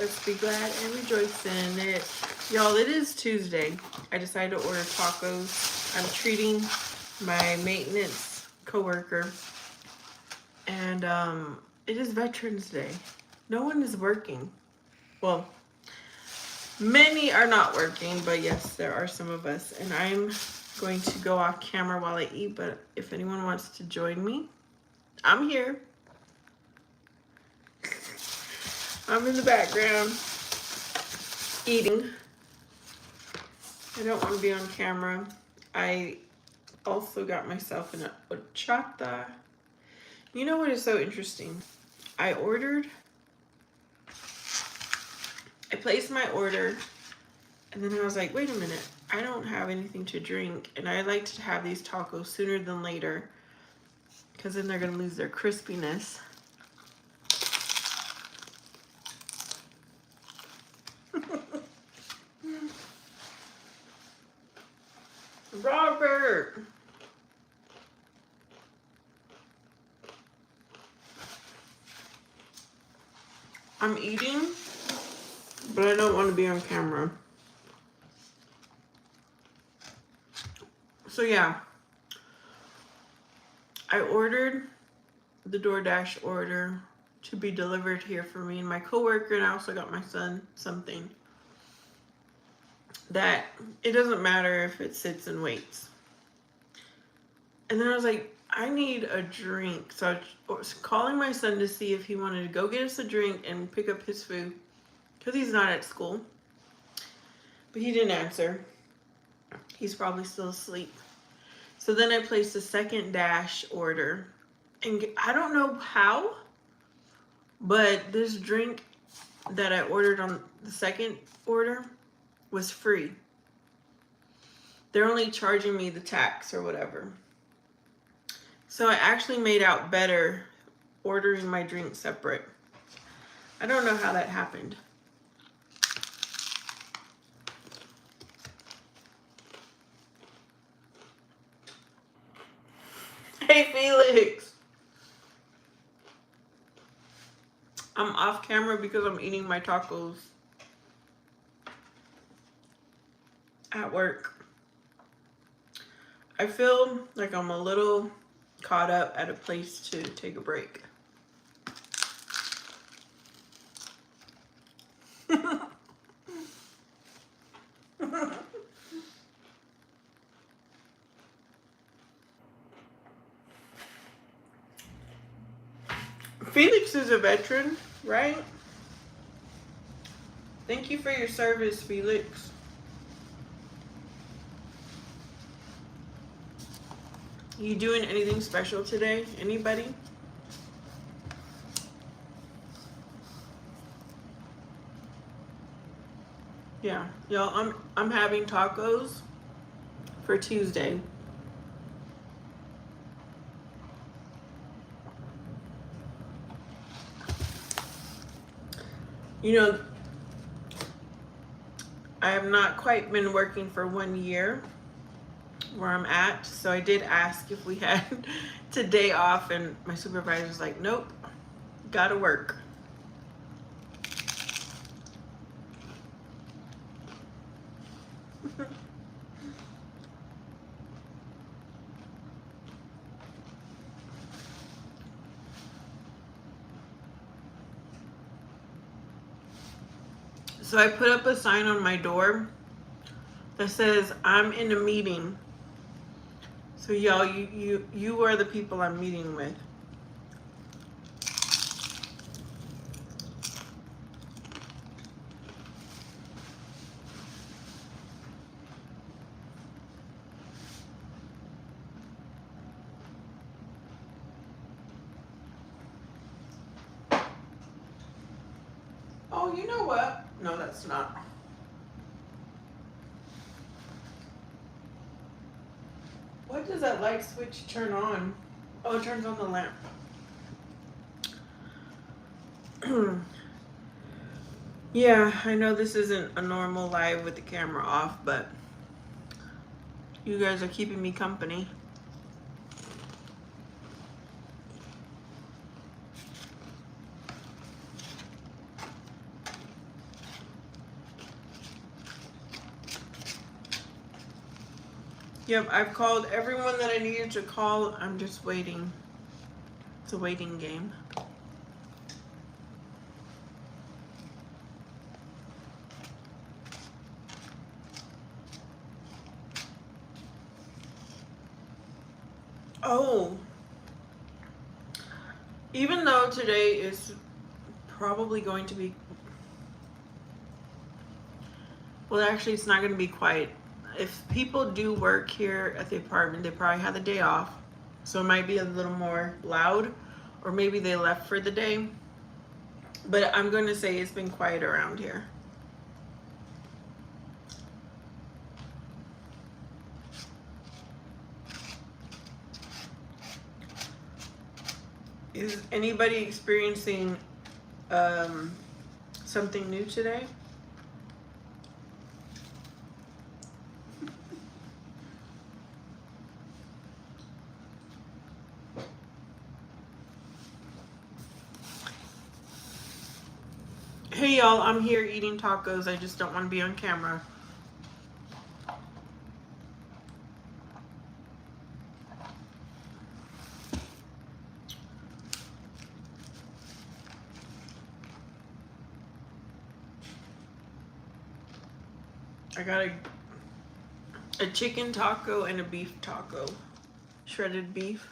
us be glad and rejoice in it. Y'all, it is Tuesday. I decided to order tacos. I'm treating my maintenance coworker. And it is Veterans Day. No one is working. Well, many are not working, but yes, there are some of us. And I'm going to go off camera while I eat, but if anyone wants to join me, I'm here. I'm in the background eating. I don't want to be on camera. I also got myself an horchata. You know what is so interesting? I placed my order, and then I was like, wait a minute, I don't have anything to drink, and I like to have these tacos sooner than later, because then they're going to lose their crispiness. Robert! I'm eating, but I don't want to be on camera. So yeah, I ordered the DoorDash order to be delivered here for me and my coworker, and I also got my son something that it doesn't matter if it sits and waits. And then I was like, I need a drink. So I was calling my son to see if he wanted to go get us a drink and pick up his food, because he's not at school. But he didn't answer. He's probably still asleep. So then I placed a second Dash order. And I don't know how, but this drink that I ordered on the second order was free. They're only charging me the tax or whatever. So I actually made out better ordering my drink separate. I don't know how that happened. Hey, Felix. I'm off camera because I'm eating my tacos at work. I feel like I'm a little caught up at a place to take a break. Felix is a veteran, right? Thank you for your service, Felix. You doing anything special today? Anybody? Yeah, y'all, I'm having tacos for Tuesday. You know, I have not quite been working for 1 year where I'm at, so I did ask if we had today off, and my supervisor was like, nope, gotta work. So I put up a sign on my door that says, I'm in a meeting. So y'all, you are the people I'm meeting with. Oh, you know what? No, that's not. What does that light switch turn on? Oh, it turns on the lamp. Yeah, I know this isn't a normal live with the camera off, but you guys are keeping me company. Yep, I've called everyone that I needed to call. I'm just waiting. It's a waiting game. Oh, even though today is probably going to be, well, actually, it's not going to be quiet. If people do work here at the apartment, they probably had the day off. So it might be a little more loud, or maybe they left for the day. But I'm going to say it's been quiet around here. Is anybody experiencing something new today? Hey y'all, I'm here eating tacos. I just don't want to be on camera. I got a chicken taco and a beef taco. Shredded beef.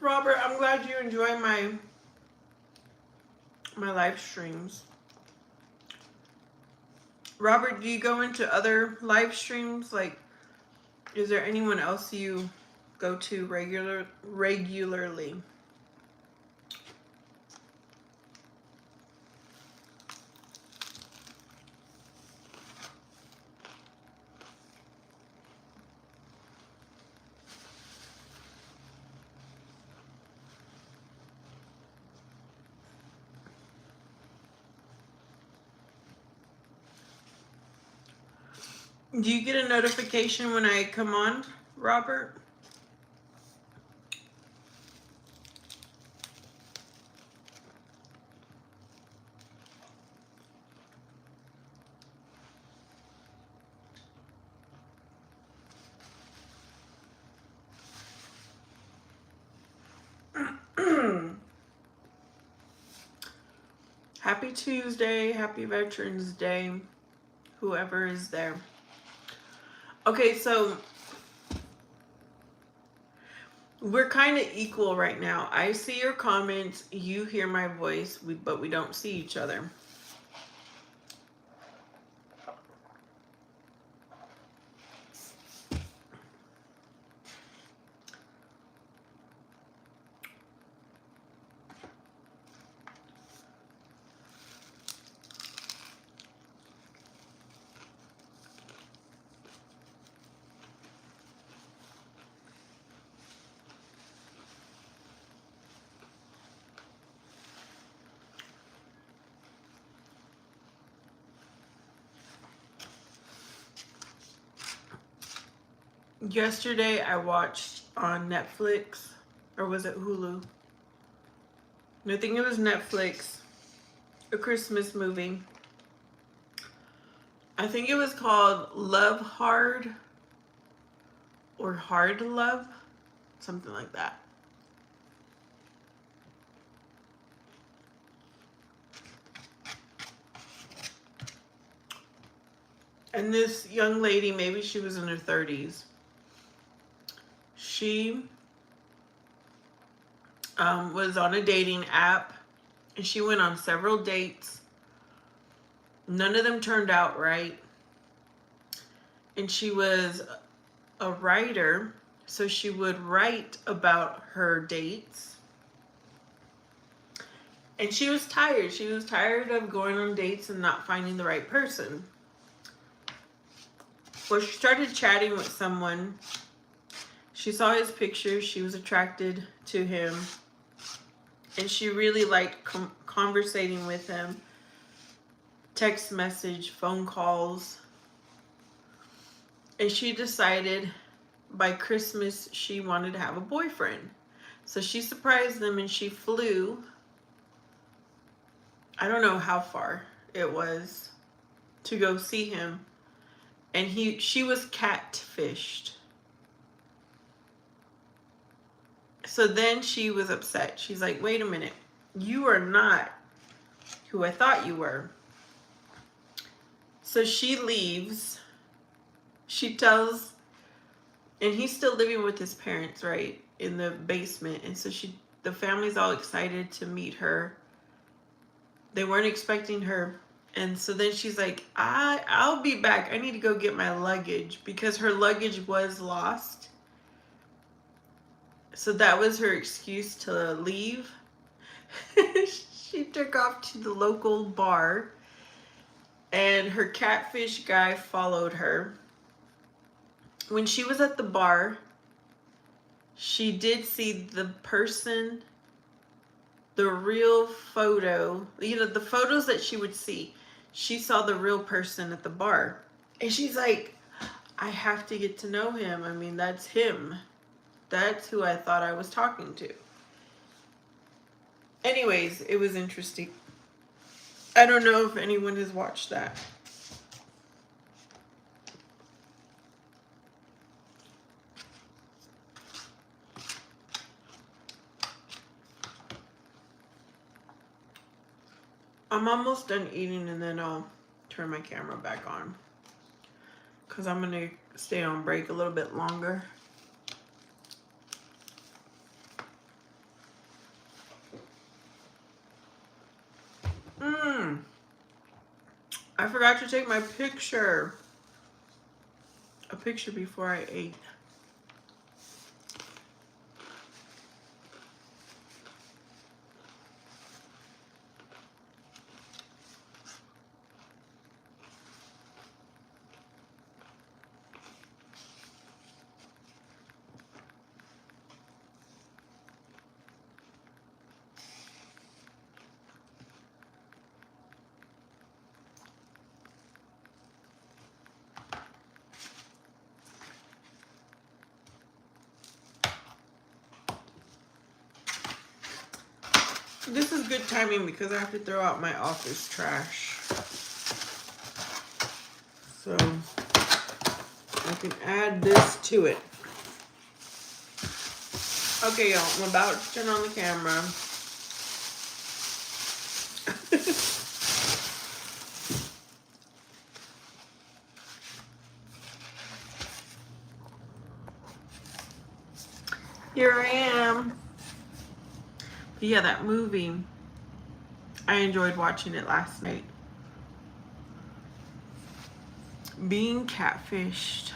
Robert, I'm glad you enjoy my live streams. Robert, do you go into other live streams? Like, is there anyone else you go to regularly? Do you get a notification when I come on, Robert? Happy Tuesday, happy Veterans Day, whoever is there. Okay, so we're kind of equal right now. I see your comments, you hear my voice, but we don't see each other. Yesterday I watched on Netflix, or was it Hulu? I think it was Netflix, a Christmas movie. I think it was called Love Hard or Hard Love, something like that. And this young lady, maybe she was in her 30s, she was on a dating app, and she went on several dates. None of them turned out right. And she was a writer, so she would write about her dates. And she was tired. She was tired of going on dates and not finding the right person. Well, she started chatting with someone. She saw his picture. She was attracted to him. And she really liked conversating with him. Text message, phone calls. And she decided by Christmas she wanted to have a boyfriend. So she surprised them and she flew. I don't know how far it was to go see him. And she was catfished. So then she was upset. She's like, wait a minute. You are not who I thought you were. So she leaves. She tells, and he's still living with his parents, right, in the basement. And so the family's all excited to meet her. They weren't expecting her. And so then she's like, I'll be back. I need to go get my luggage, because her luggage was lost. So that was her excuse to leave. She took off to the local bar, and her catfish guy followed her. When she was at the bar, she did see the person, the real photo, the photos that she would see. She saw the real person at the bar. And she's like, I have to get to know him. I mean, that's him. That's who I thought I was talking to. Anyways, it was interesting. I don't know if anyone has watched that. I'm almost done eating, and then I'll turn my camera back on, because I'm going to stay on break a little bit longer. I forgot to take my picture. A picture before I ate. This is good timing because I have to throw out my office trash. So I can add this to it. Okay, y'all, I'm about to turn on the camera. Here I am. But yeah, that movie, I enjoyed watching it last night. Being catfished.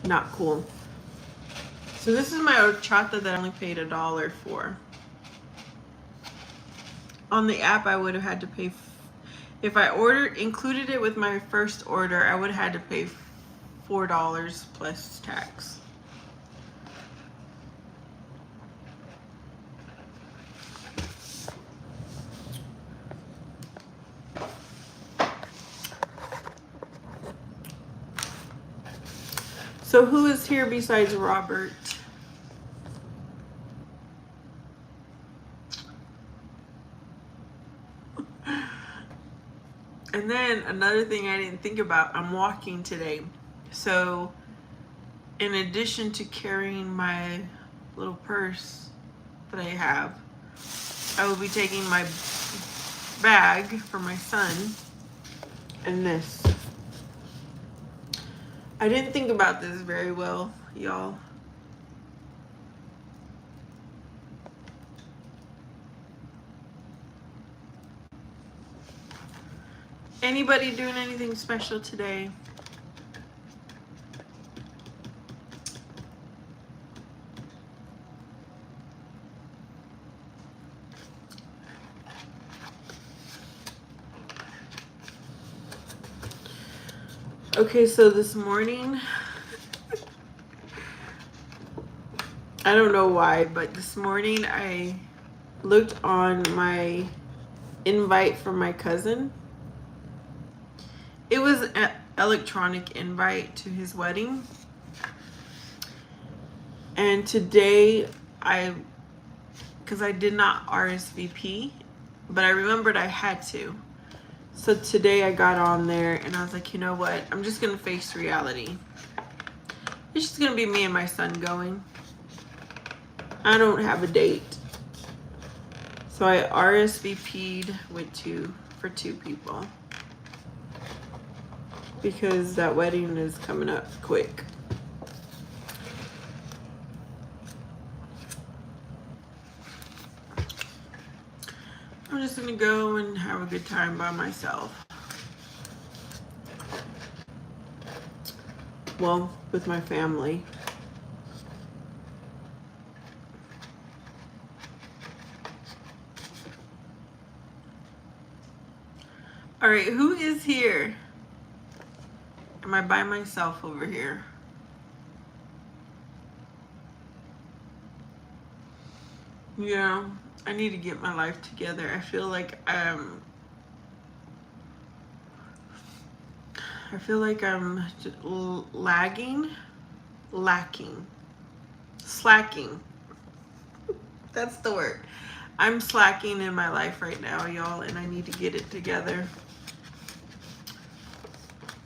Not cool. So this is my horchata that I only paid $1 for. On the app, I would have had to pay, if I included it with my first order, I would have had to pay $4 plus tax. So who is here besides Robert? And then another thing I didn't think about, I'm walking today. So in addition to carrying my little purse that I have, I will be taking my bag for my son and this. I didn't think about this very well, y'all. Anybody doing anything special today? Okay, so this morning, I don't know why, but this morning I looked on my invite from my cousin. It was electronic invite to his wedding. And today because I did not RSVP, but I remembered I had to. So today I got on there and I was like, you know what? I'm just going to face reality. It's just going to be me and my son going. I don't have a date. So I RSVP'd for two people. Because that wedding is coming up quick. I'm just gonna go and have a good time by myself. Well, with my family. All right, who is here? Am I by myself over here? Yeah, I need to get my life together. I feel like I'm lacking, slacking. That's the word. I'm slacking in my life right now, y'all, and I need to get it together.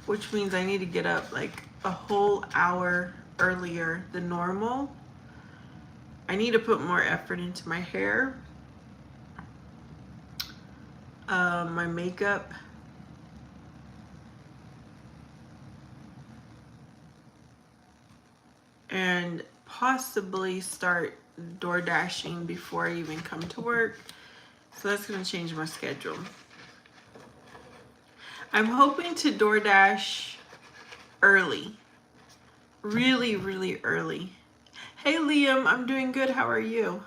Which means I need to get up like a whole hour earlier than normal. I need to put more effort into my hair, my makeup, and possibly start door dashing before I even come to work. So that's going to change my schedule. I'm hoping to DoorDash early. Really, really early. Hey Liam, I'm doing good. How are you?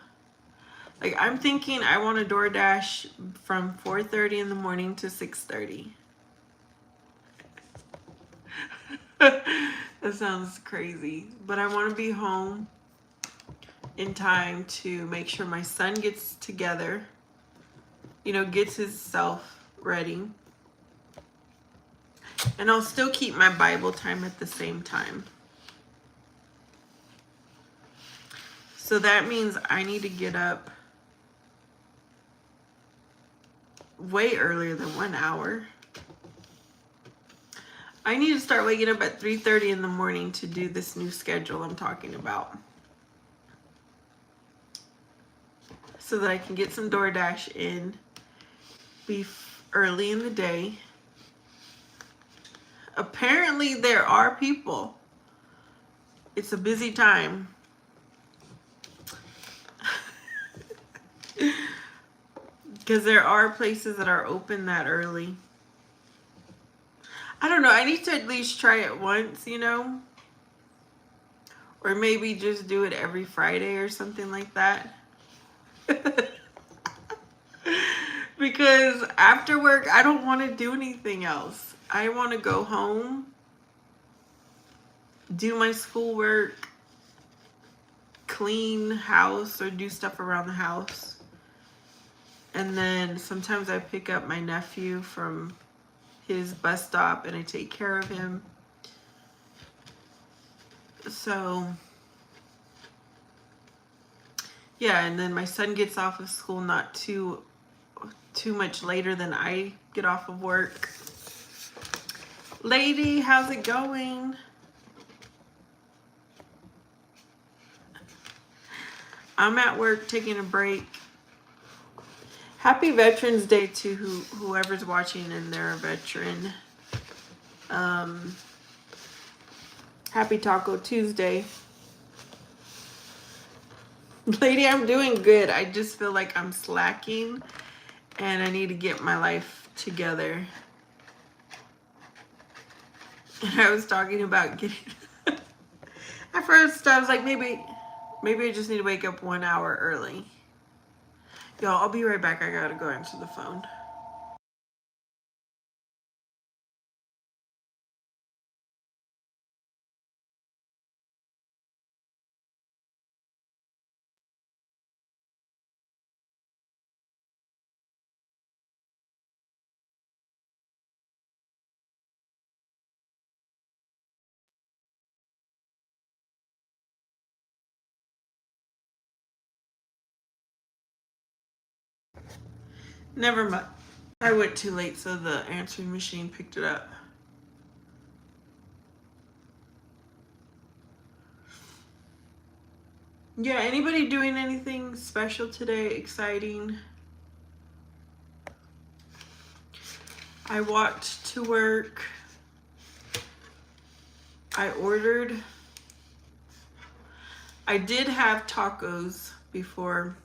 Like, I'm thinking I want to DoorDash from 4:30 in the morning to 6:30. That sounds crazy. But I want to be home in time to make sure my son gets together, gets himself ready. And I'll still keep my Bible time at the same time. So that means I need to get up way earlier than 1 hour. I need to start waking up at 3:30 in the morning to do this new schedule I'm talking about. So that I can get some DoorDash in, be early in the day. Apparently there are people. It's a busy time. Because there are places that are open that early. I don't know. I need to at least try it once, Or maybe just do it every Friday or something like that. Because after work, I don't want to do anything else. I want to go home, do my schoolwork, clean house or do stuff around the house. And then sometimes I pick up my nephew from his bus stop and I take care of him. So, yeah, and then my son gets off of school not too much later than I get off of work. Lady, how's it going? I'm at work taking a break. Happy Veterans Day to whoever's watching and they're a veteran. Happy Taco Tuesday. Lady, I'm doing good. I just feel like I'm slacking and I need to get my life together. And I was talking about getting... At first, I was like, maybe I just need to wake up 1 hour early. Y'all, I'll be right back. I gotta go answer the phone. Never mind. I went too late, so the answering machine picked it up. Yeah, anybody doing anything special today? Exciting? I walked to work. I ordered. I did have tacos before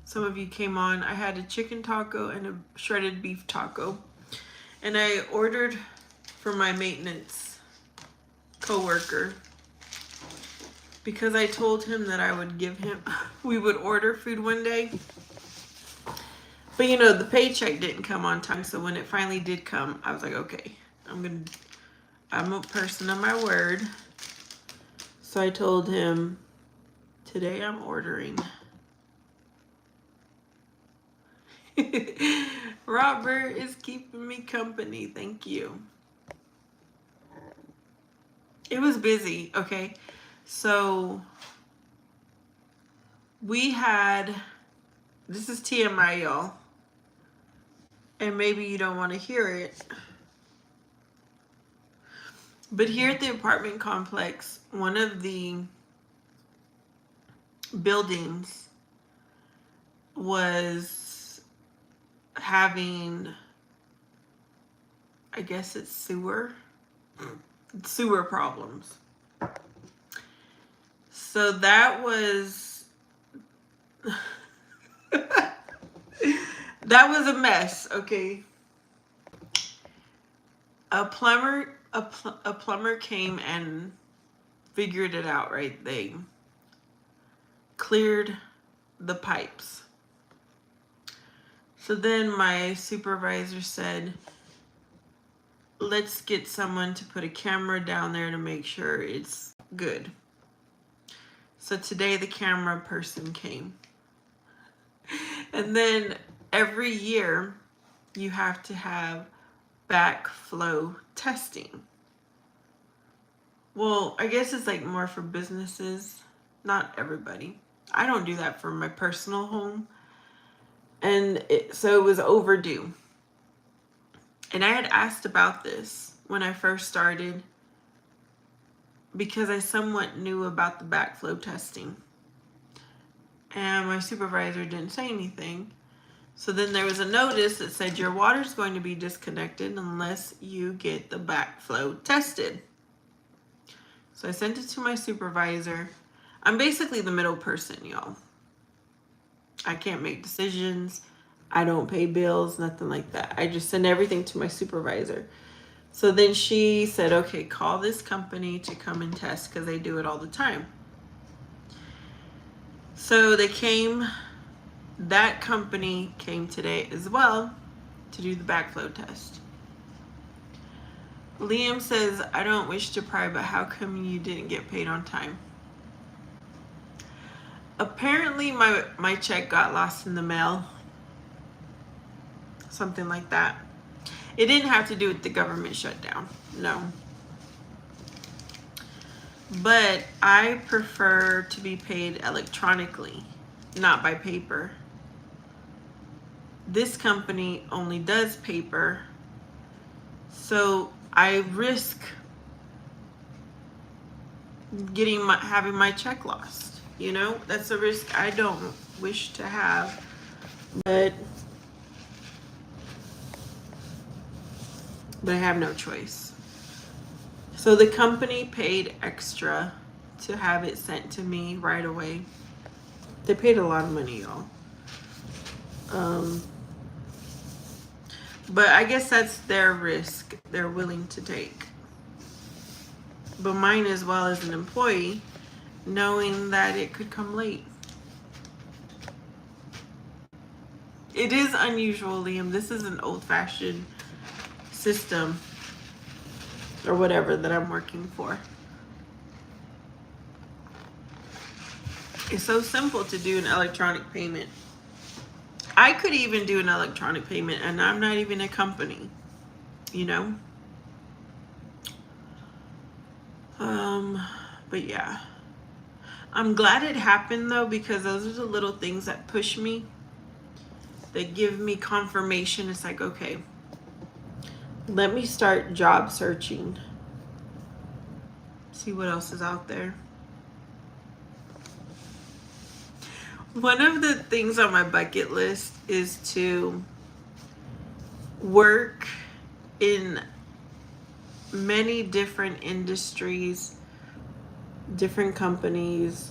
some of you came on. I had a chicken taco and a shredded beef taco. And I ordered for my maintenance coworker because I told him that I would give him, we would order food one day. But you know, the paycheck didn't come on time. So when it finally did come, I was like, okay, I'm a person of my word. So I told him, today I'm ordering. Robert is keeping me company. Thank you. It was busy, okay? So we had, this is TMI, y'all. And maybe you don't want to hear it. But here at the apartment complex, one of the buildings was having, I guess it's sewer problems. So that was that was a mess, okay? A plumber came and figured it out, right? They cleared the pipes. So then my supervisor said, let's get someone to put a camera down there to make sure it's good. So today the camera person came. And then every year you have to have backflow testing. Well, I guess it's like more for businesses, not everybody. I don't do that for my personal home. And so it was overdue. And I had asked about this when I first started because I somewhat knew about the backflow testing. And my supervisor didn't say anything. So then there was a notice that said your water's going to be disconnected unless you get the backflow tested. So I sent it to my supervisor. I'm basically the middle person, y'all. I can't make decisions. I don't pay bills, nothing like that. I just send everything to my supervisor. So then she said, okay, call this company to come and test because they do it all the time. So they came, that company came today as well to do the backflow test. Liam says, I don't wish to pry, but how come you didn't get paid on time? Apparently my check got lost in the mail. Something like that. It didn't have to do with the government shutdown. No. But I prefer to be paid electronically, not by paper. This company only does paper. So I risk having my check lost. You know, that's a risk I don't wish to have. But I have no choice. So the company paid extra to have it sent to me right away. They paid a lot of money, y'all. But I guess that's their risk they're willing to take. But mine as well as an employee, knowing that it could come late. It is unusual, Liam. This is an old-fashioned system or whatever that I'm working for. It's so simple to do an electronic payment. I could even do an electronic payment and I'm not even a company, you know? But yeah. I'm glad it happened though, because those are the little things that push me. They give me confirmation. It's like, okay, let me start job searching. See what else is out there. One of the things on my bucket list is to work in many different industries, different companies.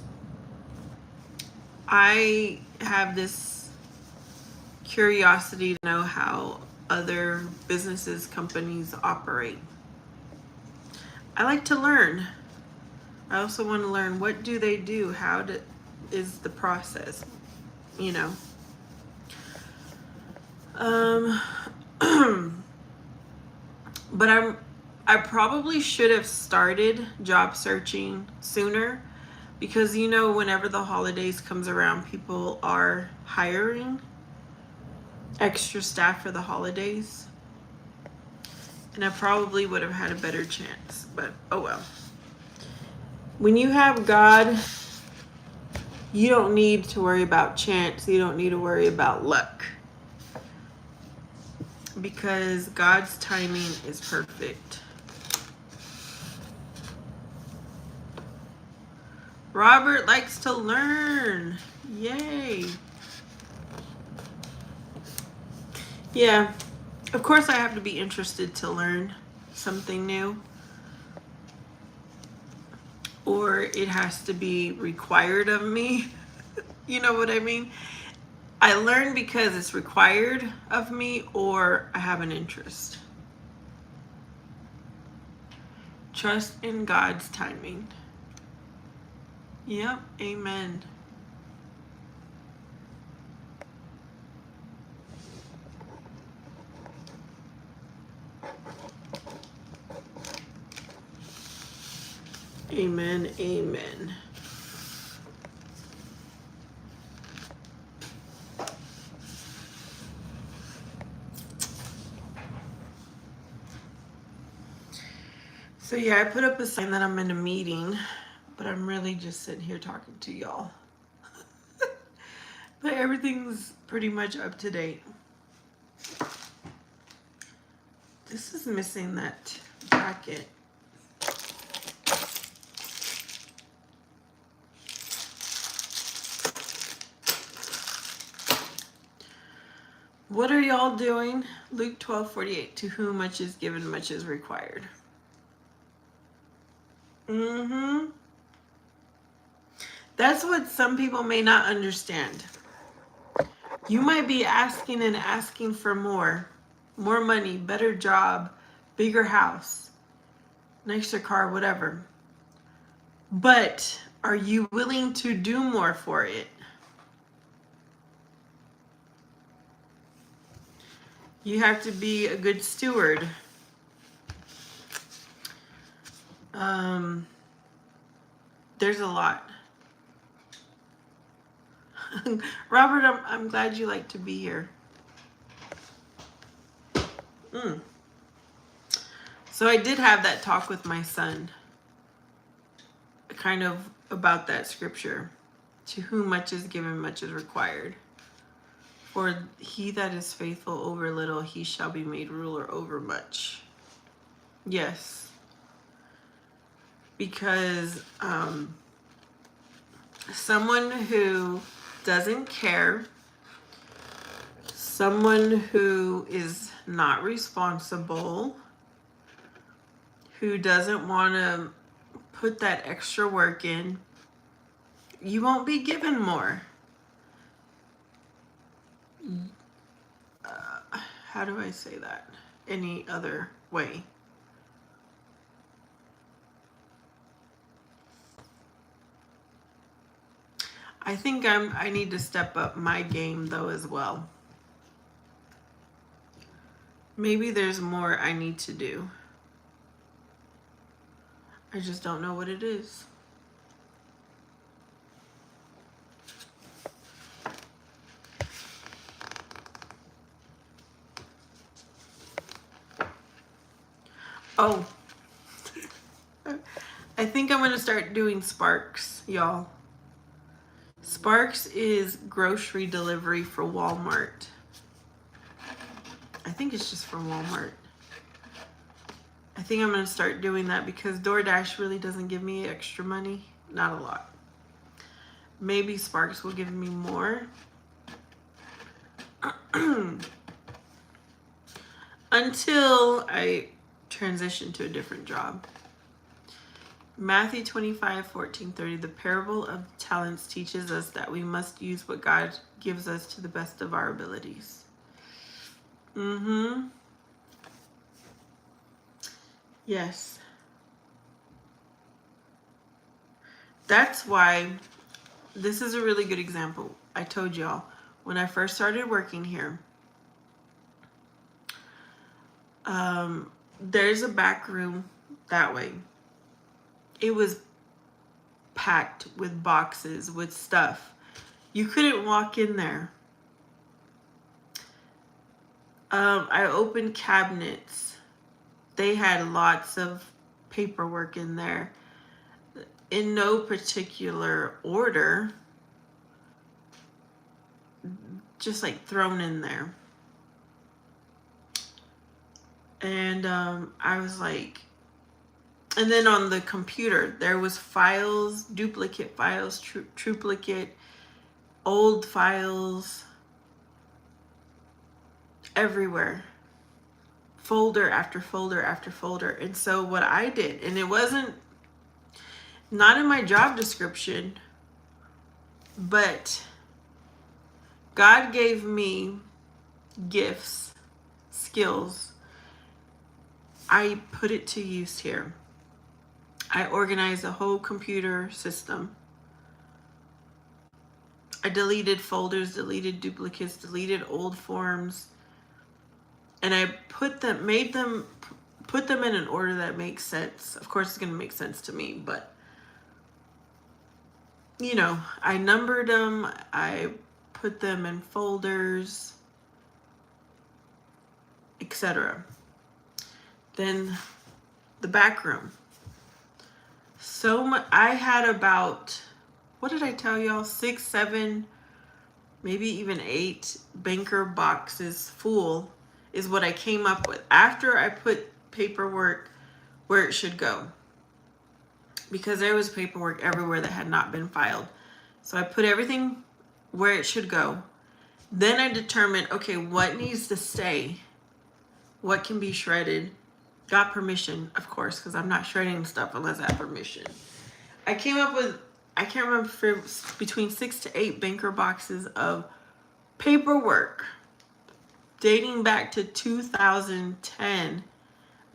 I have this curiosity to know how other businesses, companies operate. I like to learn. I also want to learn, what do they do? Is the process, you know? But I probably should have started job searching sooner, because you know, whenever the holidays comes around, people are hiring extra staff for the holidays. And I probably would have had a better chance, but oh well. When you have God, you don't need to worry about chance. You don't need to worry about luck, because God's timing is perfect. Robert likes to learn. Yay. Yeah, of course I have to be interested to learn something new, or it has to be required of me. You know what I mean? I learn because it's required of me, or I have an interest. Trust in God's timing. Yep, amen. Amen, amen. So yeah, I put up a sign that I'm in a meeting, but I'm really just sitting here talking to y'all. But everything's pretty much up to date. This is missing that bracket. What are y'all doing? Luke 12:48. To whom much is given, much is required. That's what some people may not understand. You might be asking and asking for more money, better job, bigger house, nicer car, whatever. But are you willing to do more for it? You have to be a good steward. There's a lot. Robert, I'm glad you like to be here. So I did have that talk with my son, kind of about that scripture. To whom much is given, much is required. For he that is faithful over little, he shall be made ruler over much. Yes. Because someone who doesn't care, someone who is not responsible, who doesn't want to put that extra work in, you won't be given more. How do I say that? Any other way? I think I need to step up my game though as well. Maybe there's more I need to do. I just don't know what it is. Oh, I think I'm going to start doing Sparks, y'all. Sparks is grocery delivery for Walmart. I think it's just for Walmart. I think I'm going to start doing that because DoorDash really doesn't give me extra money. Not a lot. Maybe Sparks will give me more. Until I transition to a different job. Matthew 25:14-30, the parable of talents teaches us that we must use what God gives us to the best of our abilities. Yes. That's why this is a really good example. I told y'all, when I first started working here, there's a back room that way. It was packed with boxes, with stuff. You couldn't walk in there. I opened cabinets. They had lots of paperwork in there. In no particular order. Just like thrown in there. And I was like, and then on the computer, there was files, duplicate files, triplicate, old files, everywhere. Folder after folder after folder. And so what I did, and it wasn't, not in my job description, but God gave me gifts, skills. I put it to use here. I organized the whole computer system. I deleted folders, deleted duplicates, deleted old forms. And I put them in an order that makes sense. Of course, it's going to make sense to me, but you know, I numbered them. I put them in folders, etc. Then the back room. So much. I had about, what did I tell y'all? 6, 7, maybe even 8 banker boxes full is what I came up with after I put paperwork where it should go. Because there was paperwork everywhere that had not been filed. So I put everything where it should go. Then I determined, okay, what needs to stay? What can be shredded? Got permission, of course, because I'm not shredding stuff unless I have permission. I came up with, I can't remember, between 6 to 8 banker boxes of paperwork dating back to 2010,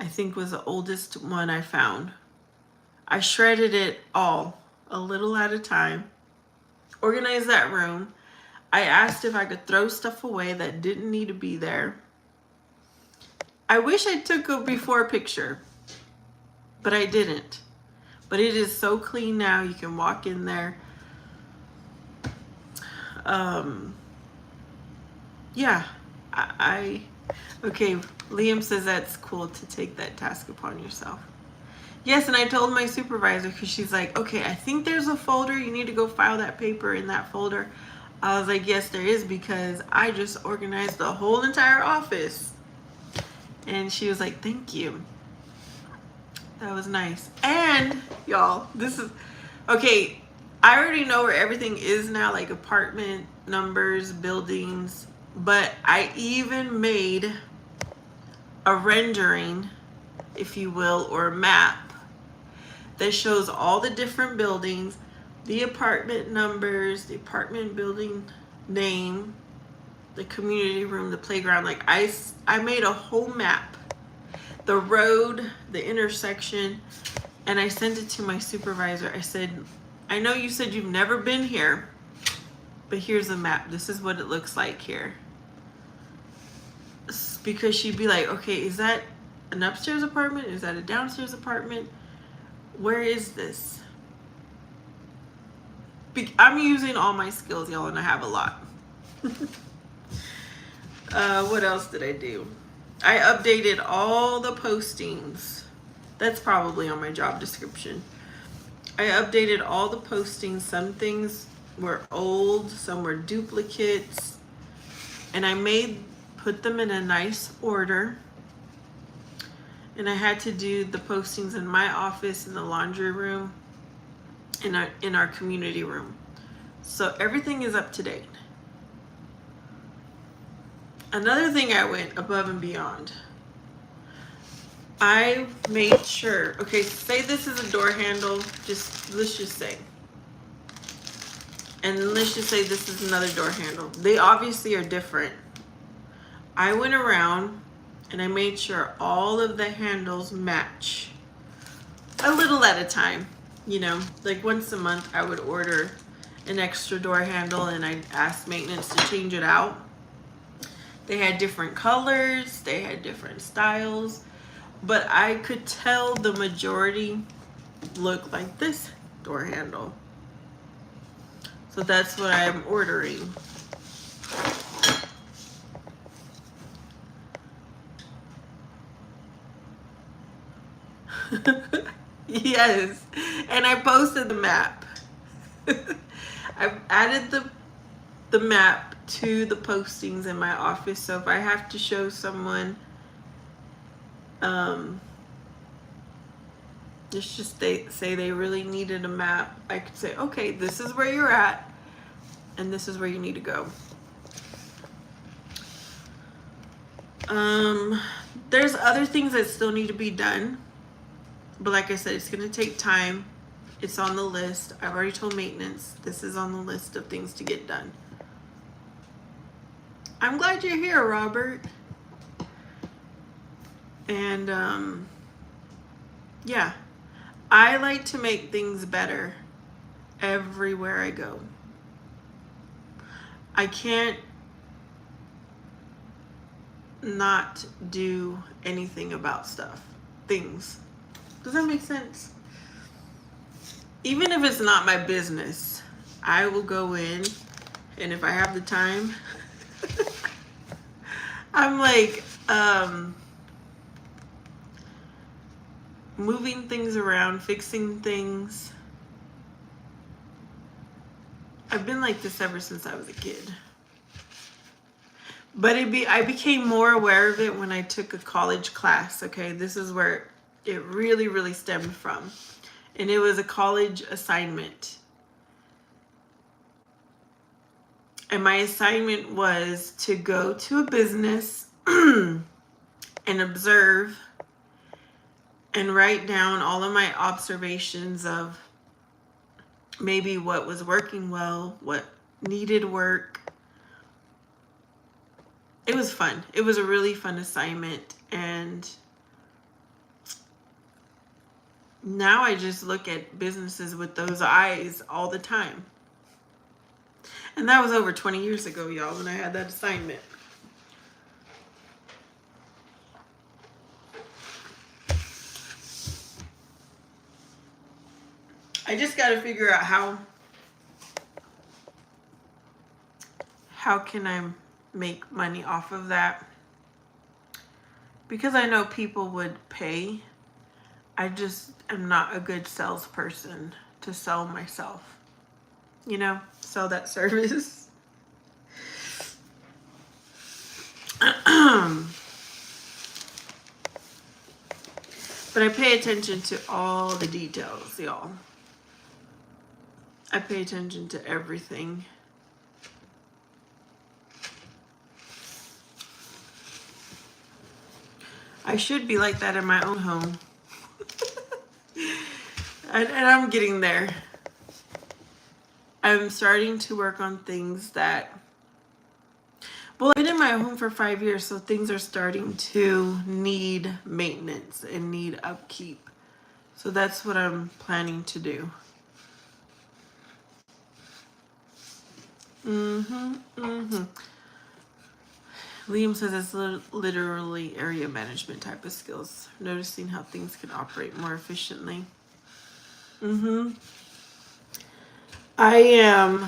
I think was the oldest one I found. I shredded it all, a little at a time, organized that room. I asked if I could throw stuff away that didn't need to be there. I wish I took a before picture, but I didn't. But it is so clean now, you can walk in there. Yeah, okay, Liam says that's cool to take that task upon yourself. Yes, and I told my supervisor, because she's like, okay, I think there's a folder. You need to go file that paper in that folder. I was like, yes, there is, because I just organized the whole entire office. And she was like, thank you. That was nice. And, y'all, this is, okay, I already know where everything is now, like apartment numbers, buildings. But I even made a rendering, if you will, or a map that shows all the different buildings, the apartment numbers, the apartment building name, the community room, the playground. Like I made a whole map, the road, the intersection, and I sent it to my supervisor. I said, I know you said you've never been here, but here's a map. This is what it looks like here. Because she'd be like, okay, is that an upstairs apartment? Is that a downstairs apartment? Where is this? I'm using all my skills, y'all, and I have a lot. What else did I do? I updated all the postings. That's probably on my job description. I updated all the postings. Some things were old, some were duplicates. And I put them in a nice order. And I had to do the postings in my office, in the laundry room, in our community room. So everything is up to date. Another thing I went above and beyond. I made sure, okay, say this is a door handle, let's just say. And let's just say this is another door handle. They obviously are different. I went around and I made sure all of the handles match. A little at a time, you know, like once a month I would order an extra door handle and I'd ask maintenance to change it out. They had different colors, they had different styles, but I could tell the majority looked like this door handle. So that's what I'm ordering. Yes, and I posted the map. I've added the map to the postings in my office, so if I have to show someone, let's just say they really needed a map, I could say, okay, this is where you're at, and this is where you need to go. There's other things that still need to be done, but like I said, it's gonna take time. It's on the list. I've already told maintenance this is on the list of things to get done. I'm glad you're here, Robert. And yeah, I like to make things better everywhere I go. I can't not do anything about things. Does that make sense? Even if it's not my business, I will go in, and if I have the time, I'm like, moving things around, fixing things. I've been like this ever since I was a kid. But I became more aware of it when I took a college class, okay? This is where it really, really stemmed from. And it was a college assignment. And my assignment was to go to a business and observe and write down all of my observations of maybe what was working well, what needed work. It was fun. It was a really fun assignment. And now I just look at businesses with those eyes all the time. And that was over 20 years ago, y'all, when I had that assignment. I just got to figure out how can I make money off of that, because I know people would pay. I just am not a good salesperson to sell myself, you know, sell that service. But I pay attention to all the details, y'all. I pay attention to everything. I should be like that in my own home. and I'm getting there. I'm starting to work on things that, well, I've been in my home for 5 years, so things are starting to need maintenance and need upkeep. So that's what I'm planning to do. Liam says it's literally area management type of skills. Noticing how things can operate more efficiently. I am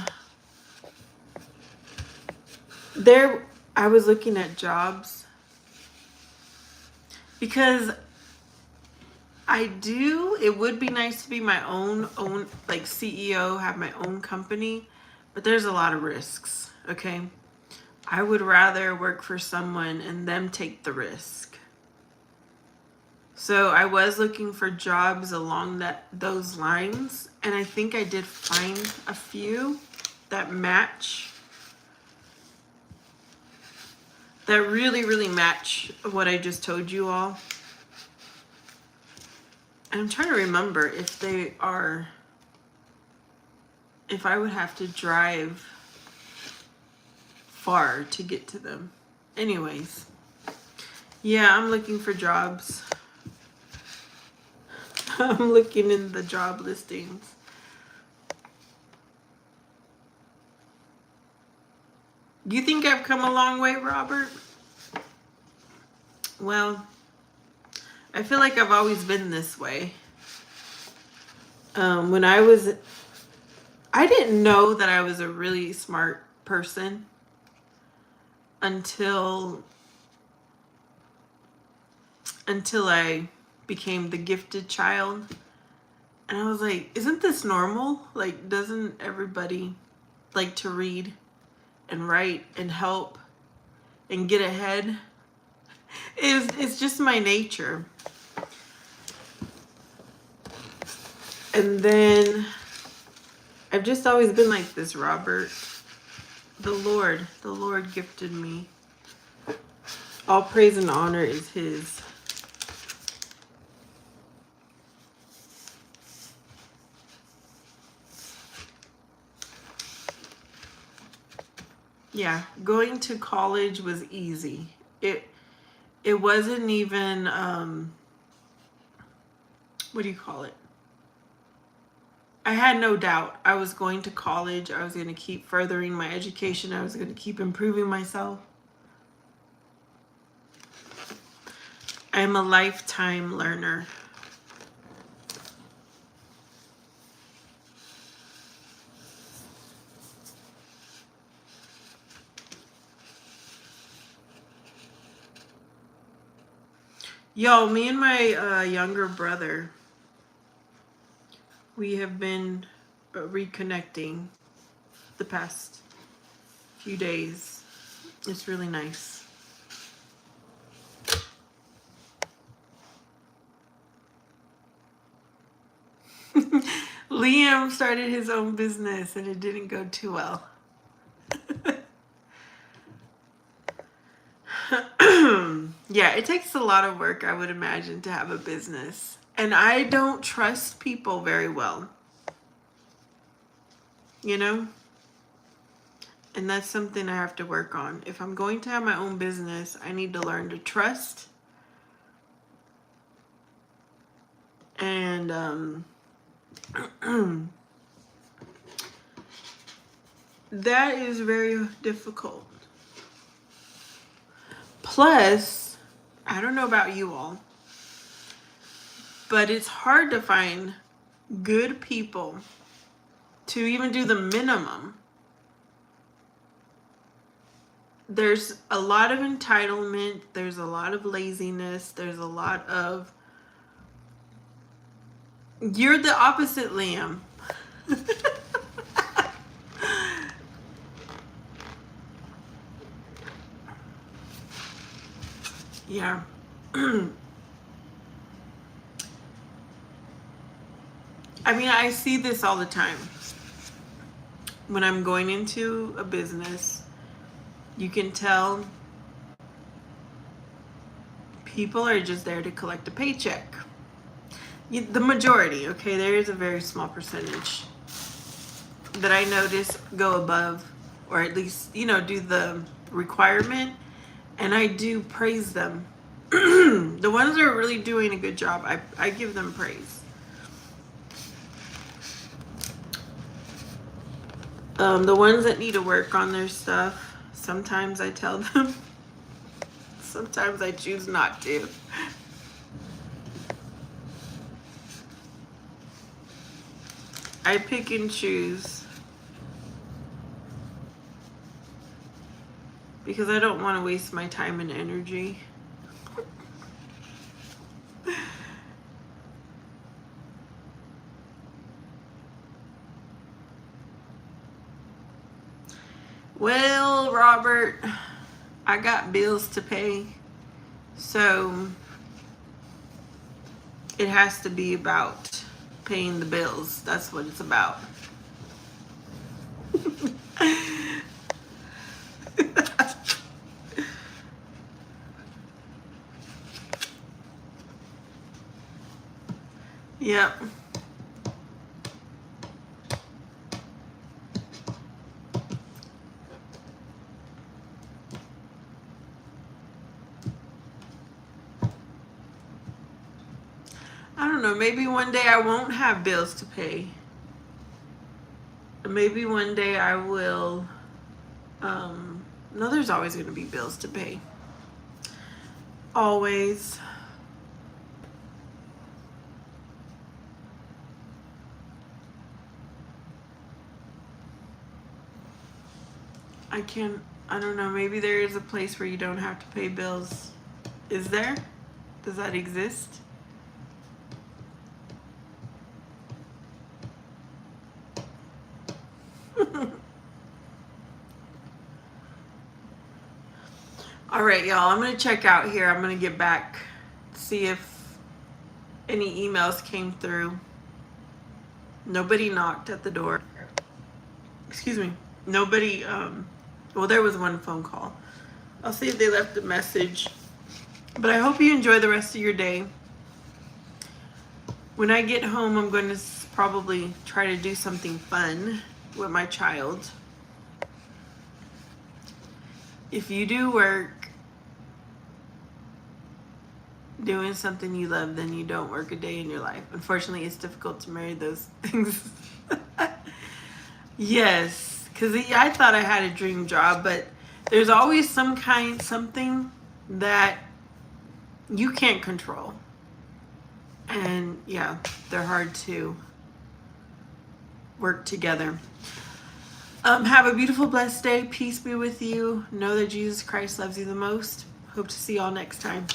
there. I was looking at jobs because it would be nice to be my own like CEO, have my own company, but there's a lot of risks, okay? I would rather work for someone and them take the risk. So I was looking for jobs along those lines, and I think I did find a few that match, that really match what I just told you all. And I'm trying to remember if I would have to drive far to get to them. Anyways, yeah, I'm looking for jobs. I'm looking in the job listings. Do you think I've come a long way, Robert? Well, I feel like I've always been this way. When I didn't know that I was a really smart person until I became the gifted child. And I was like, isn't this normal? Like, doesn't everybody like to read and write and help and get ahead? It's just my nature. And then I've just always been like this, Robert. The Lord gifted me. All praise and honor is His. Yeah, going to college was easy. It wasn't even what do you call it? I had no doubt I was going to college. I was going to keep furthering my education. I was going to keep improving myself. I'm a lifetime learner. Yo, me and my younger brother, we have been reconnecting the past few days. It's really nice. Liam started his own business and it didn't go too well. Yeah, it takes a lot of work, I would imagine, to have a business. And I don't trust people very well. You know? And that's something I have to work on. If I'm going to have my own business, I need to learn to trust. And that is very difficult. Plus, I don't know about you all, but it's hard to find good people to even do the minimum. There's a lot of entitlement. There's a lot of laziness. There's a lot of... You're the opposite, Liam. Yeah. I mean, I see this all the time. When I'm going into a business, you can tell people are just there to collect a paycheck. The majority, okay? There is a very small percentage that I notice go above, or at least, do the requirement. And I do praise them. The ones that are really doing a good job, I give them praise. The ones that need to work on their stuff, sometimes I tell them. Sometimes I choose not to. I pick and choose. Because I don't want to waste my time and energy. Well, Well, Robert, I got bills to pay, so it has to be about paying the bills. That's what it's about. Yep. I don't know, maybe one day I won't have bills to pay. Maybe one day I will. No, there's always going to be bills to pay. Always. I don't know, maybe there is a place where you don't have to pay bills. Is there? Does that exist? All right, y'all, I'm going to check out here. I'm going to get back, see if any emails came through. Nobody knocked at the door. Excuse me. Nobody, well, there was one phone call. I'll see if they left a message. But I hope you enjoy the rest of your day. When I get home, I'm going to probably try to do something fun with my child. If you do work doing something you love, then you don't work a day in your life. Unfortunately, it's difficult to marry those things. Yes, because I thought I had a dream job, but there's always something that you can't control. And yeah, they're hard to work together. Have a beautiful, blessed day. Peace be with you. Know that Jesus Christ loves you the most. Hope to see y'all next time.